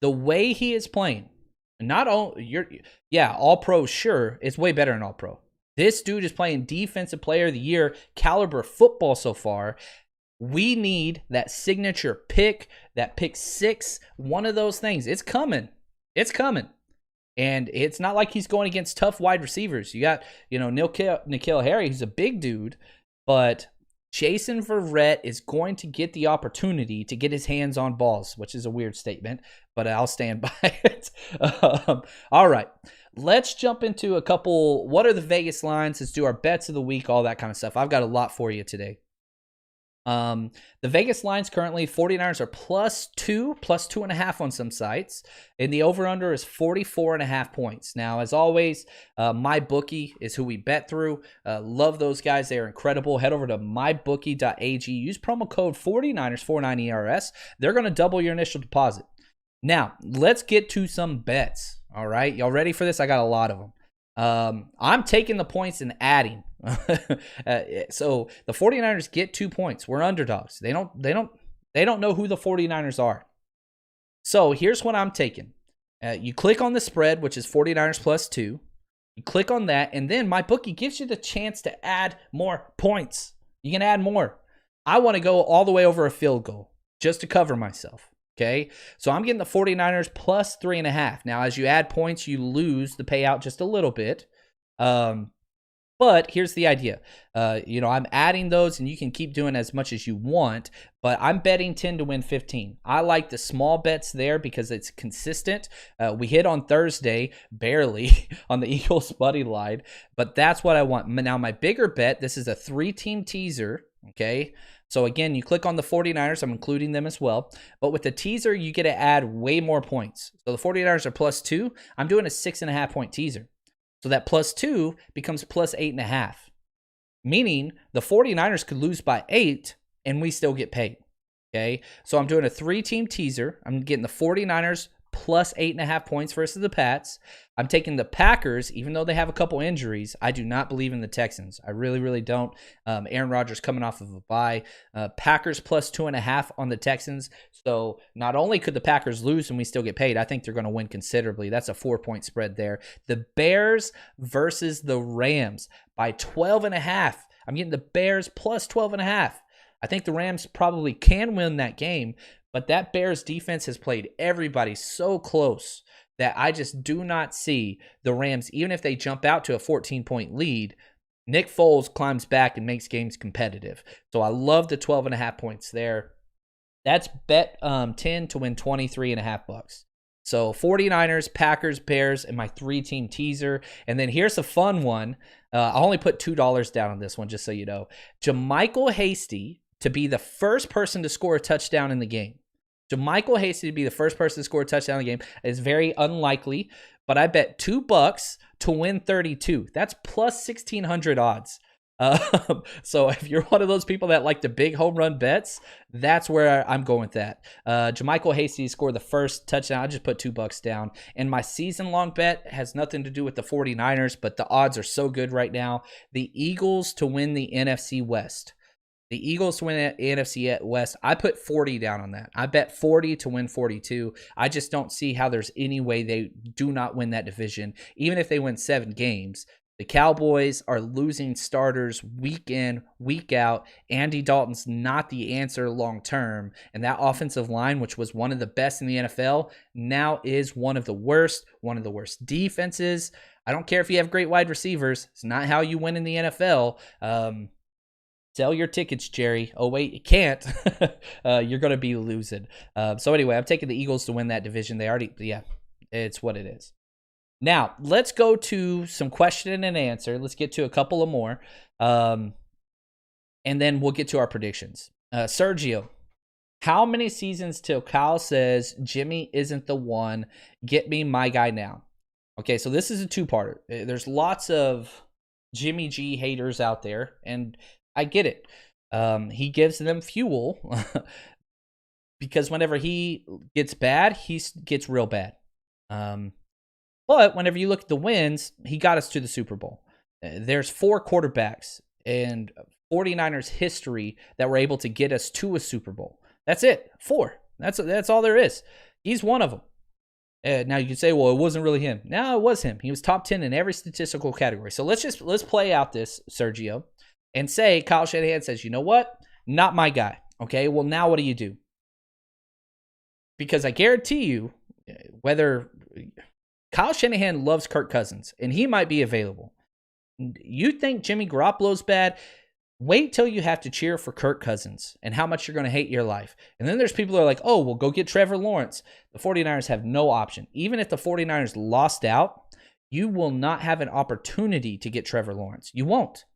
The way he is playing, not all all pro, sure, it's way better than all pro. This dude is playing defensive player of the year caliber football so far. We need that signature pick, that pick 6, one of those things. It's coming. It's coming. And it's not like he's going against tough wide receivers. You got, N'Keal Harry, who's a big dude, but Jason Verrett is going to get the opportunity to get his hands on balls, which is a weird statement, but I'll stand by it. All right, let's jump into a couple. What are the Vegas lines? Let's do our bets of the week, all that kind of stuff. I've got a lot for you today. The Vegas lines currently, 49ers are +2, +2.5 on some sites, and the over-under is 44.5 points. Now, as always, MyBookie is who we bet through. Love those guys. They are incredible. Head over to mybookie.ag. Use promo code 49ers, 49ERS. They're going to double your initial deposit. Now, let's get to some bets. All right, y'all ready for this? I got a lot of them. I'm taking the points and adding. So the 49ers get 2 points. We're underdogs. They don't know who the 49ers are. So here's what I'm taking. You click on the spread, which is 49ers +2. You click on that, and then MyBookie gives you the chance to add more points. You can add more. I want to go all the way over a field goal just to cover myself. Okay, so I'm getting the 49ers +3.5. Now, as you add points, you lose the payout just a little bit. But here's the idea. I'm adding those, and you can keep doing as much as you want, but I'm betting 10 to win 15. I like the small bets there because it's consistent. We hit on Thursday, barely, on the Eagles money line, but that's what I want. Now, my bigger bet, this is a 3-team teaser, okay? So again, you click on the 49ers. I'm including them as well. But with the teaser, you get to add way more points. So the 49ers are +2. I'm doing a 6.5 point teaser. So that +2 becomes +8.5. Meaning the 49ers could lose by 8 and we still get paid. Okay. So I'm doing a 3-team teaser. I'm getting the 49ers +8.5 points versus the Pats. I'm taking the Packers, even though they have a couple injuries. I do not believe in the Texans. I really, really don't. Aaron Rodgers coming off of a bye. Packers +2.5 on the Texans. So not only could the Packers lose and we still get paid, I think they're going to win considerably. That's a 4-point spread there. The Bears versus the Rams by 12.5. I'm getting the Bears +12.5. I think the Rams probably can win that game, but that Bears defense has played everybody so close that I just do not see the Rams, even if they jump out to a 14-point lead, Nick Foles climbs back and makes games competitive. So I love the 12.5 points there. That's bet 10 to win $23.5. So 49ers, Packers, Bears, and my 3-team teaser. And then here's a fun one. I only put $2 down on this one, just so you know. JaMycal Hasty to be the first person to score a touchdown in the game. JaMycal Hasty to be the first person to score a touchdown in the game is very unlikely, but I bet $2 to win 32. That's plus 1,600 odds. So if you're one of those people that like the big home run bets, that's where I'm going with that. JaMycal Hasty scored the first touchdown. I just put $2 down. And my season-long bet has nothing to do with the 49ers, but the odds are so good right now. The Eagles to win the NFC West. The Eagles to win the NFC West, I put 40 down on that. I bet 40 to win 42. I just don't see how there's any way they do not win that division, even if they win 7 games. The Cowboys are losing starters week in, week out. Andy Dalton's not the answer long term. And that offensive line, which was one of the best in the NFL, now is one of the worst defenses. I don't care if you have great wide receivers. It's not how you win in the NFL. Sell your tickets, Jerry. Oh, wait, you can't. You're going to be losing. So anyway, I'm taking the Eagles to win that division. It's what it is. Now, let's go to some question and answer. Let's get to a couple of more. And then we'll get to our predictions. Sergio, how many seasons till Kyle says Jimmy isn't the one? Get me my guy now. Okay, so this is a 2-parter. There's lots of Jimmy G haters out there, and I get it. He gives them fuel because whenever he gets bad, he gets real bad. But whenever you look at the wins, he got us to the Super Bowl. There's 4 quarterbacks in 49ers history that were able to get us to a Super Bowl. That's it. 4. That's all there is. He's one of them. Now you can say, well, it wasn't really him. No, it was him. He was top 10 in every statistical category. So let's play out this, Sergio, and say Kyle Shanahan says, you know what? Not my guy. Okay, well, now what do you do? Because I guarantee you, whether Kyle Shanahan loves Kirk Cousins, and he might be available. You think Jimmy Garoppolo's bad? Wait till you have to cheer for Kirk Cousins and how much you're going to hate your life. And then there's people who are like, oh, well, go get Trevor Lawrence. The 49ers have no option. Even if the 49ers lost out, you will not have an opportunity to get Trevor Lawrence. You won't.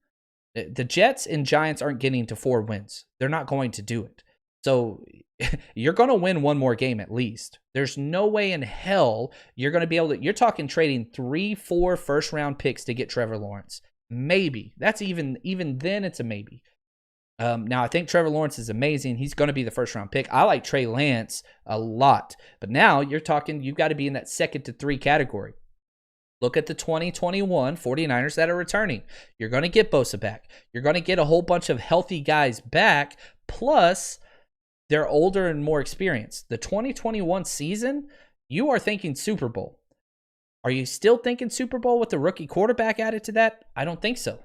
The Jets and Giants aren't getting to 4 wins. They're not going to do it. So you're going to win one more game at least. There's no way in hell you're going to be able to. You're talking trading 3-4 first-round picks to get Trevor Lawrence. Maybe. That's even then it's a maybe. Now, I think Trevor Lawrence is amazing. He's going to be the first-round pick. I like Trey Lance a lot. But now you're talking, you've got to be in that 2nd to 3 category. Look at the 2021 49ers that are returning. You're going to get Bosa back. You're going to get a whole bunch of healthy guys back, plus they're older and more experienced. The 2021 season, you are thinking Super Bowl. Are you still thinking Super Bowl with the rookie quarterback added to that? I don't think so.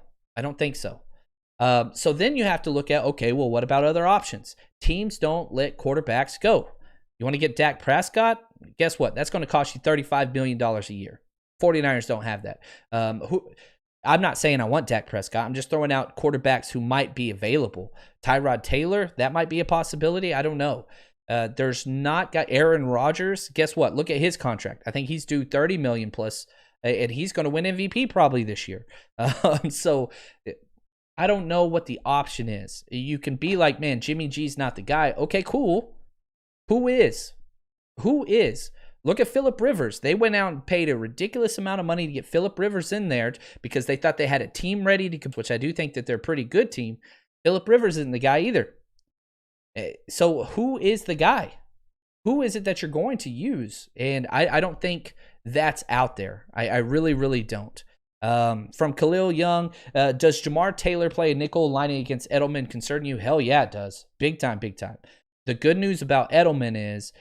So then you have to look at, okay, well, what about other options? Teams don't let quarterbacks go. You want to get Dak Prescott? Guess what? That's going to cost you $35 million a year. 49ers don't have that. I'm not saying I want Dak Prescott. I'm just throwing out quarterbacks who might be available. Tyrod Taylor, that might be a possibility. I don't know. There's not got Aaron Rodgers. Guess what? Look at his contract. I think he's due $30 million plus, and he's going to win MVP probably this year. So I don't know what the option is. You can be like, man, Jimmy G's not the guy. Okay, cool. Who is? Who is? Look at Phillip Rivers. They went out and paid a ridiculous amount of money to get Phillip Rivers in there because they thought they had a team ready to compete, which I do think that they're a pretty good team. Phillip Rivers isn't the guy either. So who is the guy? Who is it that you're going to use? And I don't think that's out there. I really, really don't. From Khalil Young, does Jamar Taylor play a nickel lining against Edelman concern you? Hell yeah, it does. Big time, big time. The good news about Edelman is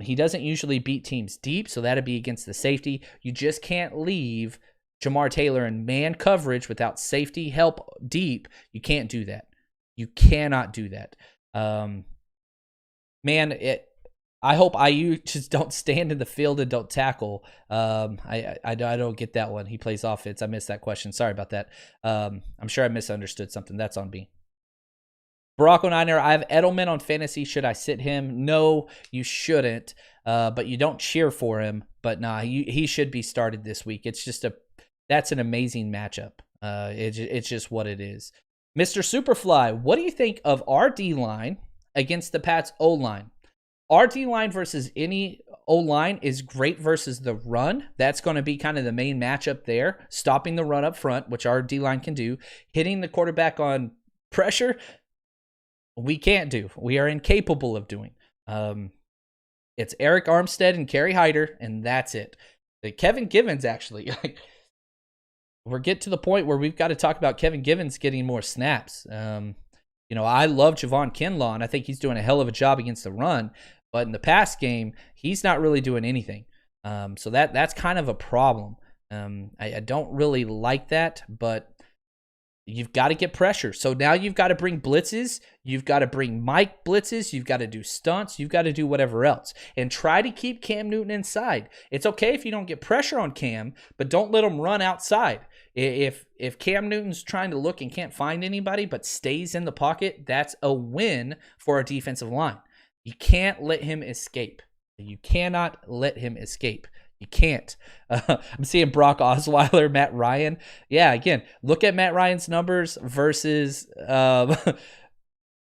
he doesn't usually beat teams deep, so that'd be against the safety. You just can't leave Jamar Taylor in man coverage without safety help deep. You can't do that. You cannot do that. I hope IU just don't stand in the field and don't tackle. I don't get that one. He plays offense. I missed that question. Sorry about that. I'm sure I misunderstood something. That's on me. Barack O'Niner, I have Edelman on fantasy. Should I sit him? No, you shouldn't. But you don't cheer for him. But nah, he should be started this week. That's an amazing matchup. It's just what it is. Mr. Superfly, what do you think of our D-line against the Pats O-line? Our D-line versus any O-line is great versus the run. That's going to be kind of the main matchup there. Stopping the run up front, which our D-line can do. Hitting the quarterback on pressure, we can't do. We are incapable of doing. It's Eric Armstead and Kerry Hyder, and that's it. Kevin Givens, actually. We're getting to the point where we've got to talk about Kevin Givens getting more snaps. I love Javon Kinlaw, and I think he's doing a hell of a job against the run. But in the pass game, he's not really doing anything. So that's kind of a problem. I don't really like that, but you've got to get pressure. So now you've got to bring blitzes. You've got to bring Mike blitzes. You've got to do stunts. You've got to do whatever else. And try to keep Cam Newton inside. It's okay if you don't get pressure on Cam, but don't let him run outside. If Cam Newton's trying to look and can't find anybody but stays in the pocket, that's a win for our defensive line. You can't let him escape. You cannot let him escape. You can't. I'm seeing Brock Osweiler, Matt Ryan. Yeah, again, look at Matt Ryan's numbers versus look at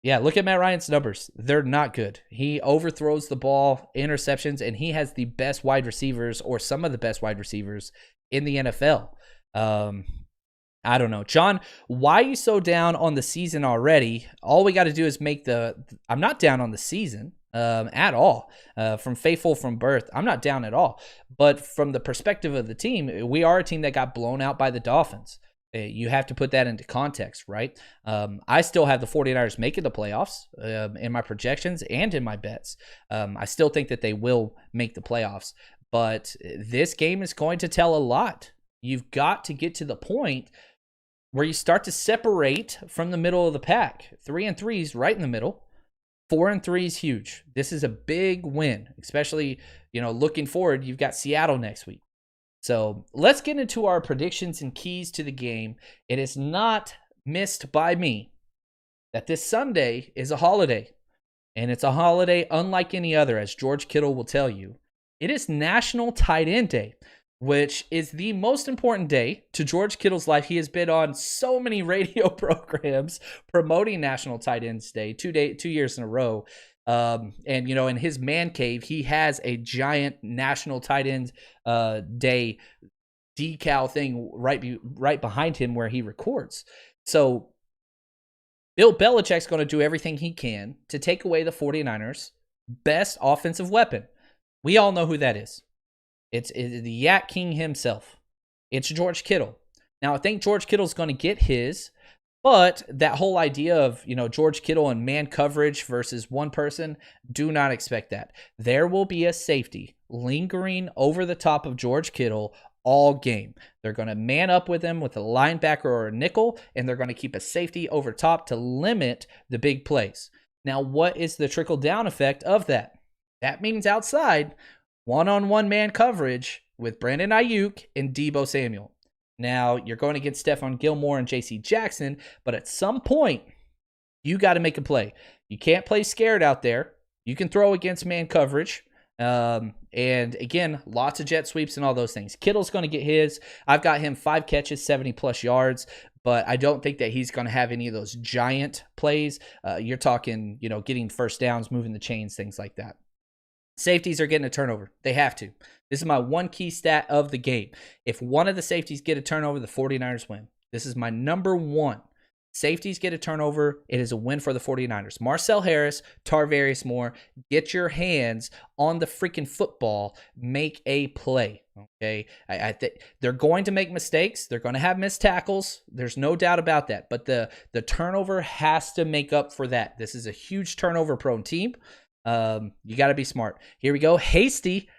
Matt Ryan's numbers. They're not good. He overthrows the ball, interceptions, and he has the best wide receivers or some of the best wide receivers in the NFL. I don't know. John, why are you so down on the season already? All we got to do is I'm not down on the season at all. From faithful from birth, I'm not down at all. But from the perspective of the team, we are a team that got blown out by the Dolphins. You have to put that into context, right? I still have the 49ers making the playoffs in my projections and in my bets. I still think that they will make the playoffs. But this game is going to tell a lot. You've got to get to the point where you start to separate from the middle of the pack. 3-3 is right in the middle. 4-3 is huge. This is a big win, especially, looking forward. You've got Seattle next week. So let's get into our predictions and keys to the game. It is not missed by me that this Sunday is a holiday, and it's a holiday unlike any other, as George Kittle will tell you. It is National Tight End Day, which is the most important day to George Kittle's life. He has been on so many radio programs promoting National Tight Ends Day 2 years in a row. And, in his man cave, he has a giant National Tight End Day decal thing right behind him where he records. So Bill Belichick's going to do everything he can to take away the 49ers' best offensive weapon. We all know who that is. It's the Yak King himself. It's George Kittle. Now, I think George Kittle's going to get his, but that whole idea of, George Kittle and man coverage versus one person, do not expect that. There will be a safety lingering over the top of George Kittle all game. They're going to man up with him with a linebacker or a nickel, and they're going to keep a safety over top to limit the big plays. Now, what is the trickle-down effect of that? That means outside, one-on-one man coverage with Brandon Ayuk and Deebo Samuel. Now, you're going against Stephon Gilmore and J.C. Jackson, but at some point, you got to make a play. You can't play scared out there. You can throw against man coverage. And again, lots of jet sweeps and all those things. Kittle's going to get his. I've got him 5 catches, 70-plus yards. but I don't think that he's going to have any of those giant plays. You're talking, getting first downs, moving the chains, things like that. Safeties are getting a turnover. They have to. This is my one key stat of the game. If one of the safeties get a turnover, the 49ers win. This is my number one. Safeties get a turnover. It is a win for the 49ers. Marcel Harris, Tarvarius Moore, get your hands on the freaking football. Make a play. Okay, I think they're going to make mistakes. They're going to have missed tackles. There's no doubt about that. But the turnover has to make up for that. This is a huge turnover-prone team. You got to be smart. Here we go. Hasty.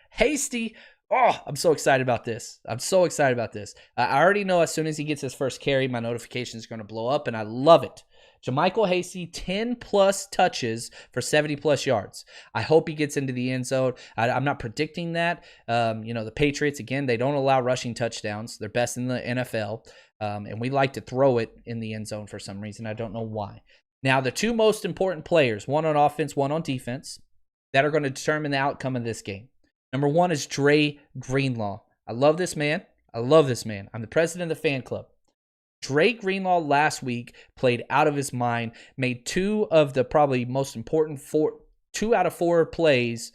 Oh, I'm so excited about this. I already know as soon as he gets his first carry, my notification is going to blow up, and I love it. JaMycal Hasty, 10-plus touches for 70-plus yards. I hope he gets into the end zone. I'm not predicting that. The Patriots, again, they don't allow rushing touchdowns. They're best in the NFL, and we like to throw it in the end zone for some reason. I don't know why. Now, the two most important players, one on offense, one on defense, that are going to determine the outcome of this game. Number one is Dre Greenlaw. I love this man. I'm the president of the fan club. Dre Greenlaw last week played out of his mind, made two of the probably most important 2 out of 4 plays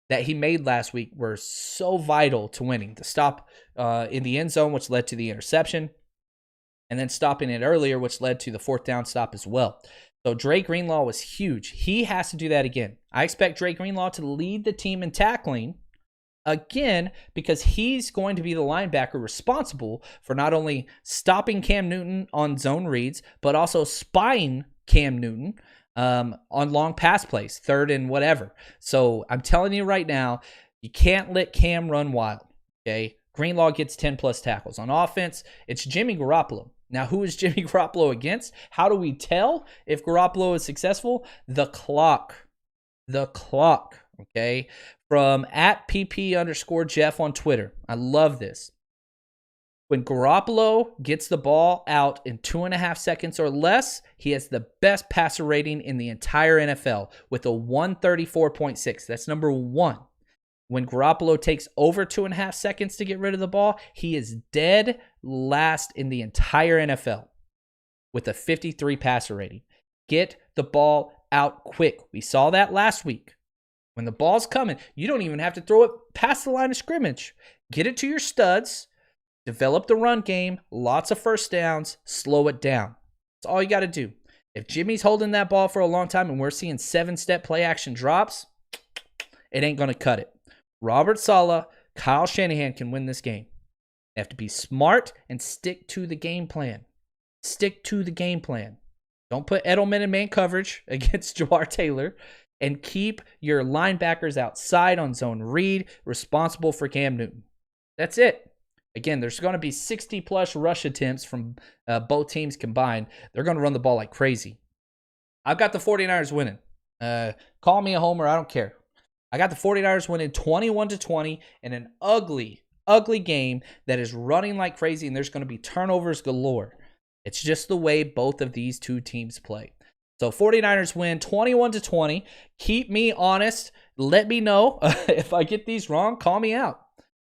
that he made last week were so vital to winning. The stop in the end zone, which led to the interception, and then stopping it earlier, which led to the 4th down stop as well. So Dre Greenlaw was huge. He has to do that again. I expect Dre Greenlaw to lead the team in tackling again, because he's going to be the linebacker responsible for not only stopping Cam Newton on zone reads, but also spying Cam Newton on long pass plays, 3rd and whatever. So I'm telling you right now, you can't let Cam run wild, okay? Greenlaw gets 10-plus tackles. On offense, it's Jimmy Garoppolo. Now, who is Jimmy Garoppolo against? How do we tell if Garoppolo is successful? The clock, okay? From @PP_Jeff on Twitter. I love this. When Garoppolo gets the ball out in 2.5 seconds or less, he has the best passer rating in the entire NFL with a 134.6. That's number one. When Garoppolo takes over 2.5 seconds to get rid of the ball, he is dead last in the entire NFL with a 53 passer rating. Get the ball out quick. We saw that last week. When the ball's coming, you don't even have to throw it past the line of scrimmage. Get it to your studs, develop the run game, lots of first downs, slow it down. That's all you got to do. If Jimmy's holding that ball for a long time and we're seeing 7-step play action drops, it ain't going to cut it. Robert Saleh, Kyle Shanahan can win this game. They have to be smart and stick to the game plan. Don't put Edelman in man coverage against Jawar Taylor. And keep your linebackers outside on zone read, responsible for Cam Newton. That's it. Again, there's going to be 60-plus rush attempts from both teams combined. They're going to run the ball like crazy. I've got the 49ers winning. Call me a homer. I don't care. I got the 49ers winning 21-20 in an ugly game that is running like crazy, and there's going to be turnovers galore. It's just the way both of these two teams play. So 49ers win 21-20. Keep me honest. Let me know if I get these wrong. Call me out.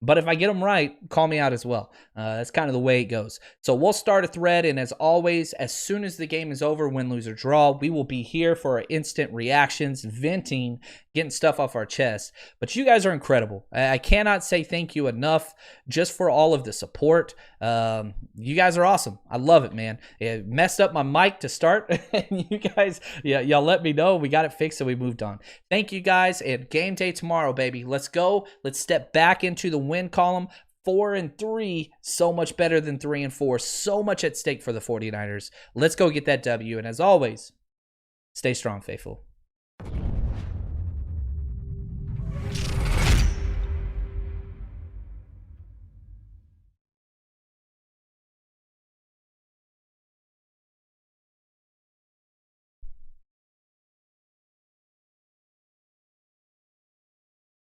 But if I get them right, call me out as well. That's kind of the way it goes. So we'll start a thread, and as always, as soon as the game is over, win, lose, or draw, we will be here for our instant reactions, venting, getting stuff off our chest. But you guys are incredible. I cannot say thank you enough just for all of the support. You guys are awesome. I love it, man. It messed up my mic to start, and you guys, y'all let me know. We got it fixed, and we moved on. Thank you guys, and game day tomorrow, baby. Let's go. Let's step back into the win column. 4-3, so much better than 3-4. So much at stake for the 49ers. Let's go get that W. And as always, stay strong, faithful.